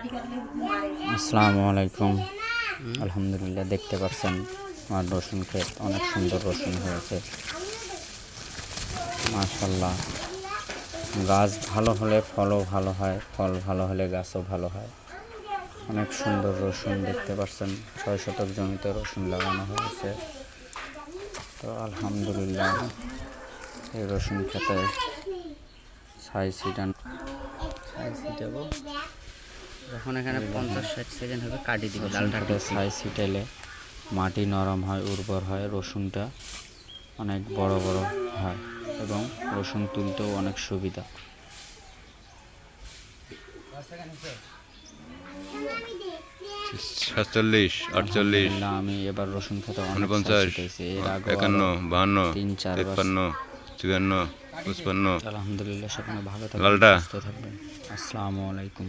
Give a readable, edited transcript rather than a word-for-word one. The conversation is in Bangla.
আসসালামু আলাইকুম। আলহামদুলিল্লাহ, দেখতে পাচ্ছেন আমার রসুন ক্ষেত অনেক সুন্দর রসুন হয়েছে মাশাআল্লাহ। গাছ ভালো হলে ফলও ভালো হয়, ফল ভালো হলে গাছও ভালো হয়। অনেক সুন্দর রসুন দেখতে পাচ্ছেন, 6 শতক জমিতে রসুন লাগানো হয়েছে। তো আলহামদুলিল্লাহ, এই রসুন ক্ষেতে ছাই ছিটাবো। যখন এখানে 50-60 সেকেন্ড হবে কাটি দিব। ডালটা ছাই ছিটাইলে মাটি নরম হয়, উর্বর হয়, রসুনটা অনেক বড় বড় হয় এবং রসুন তুলতেও অনেক সুবিধা। আমি এবার রসুন খেতে অনেক শিখেছি। এর আগে 51, 52, 3-4 বার। 53, 54, 55। আলহামদুলিল্লাহ, সেখানে ভালো থাকবেন, সুস্থ থাকবেন। আসসালামু আলাইকুম।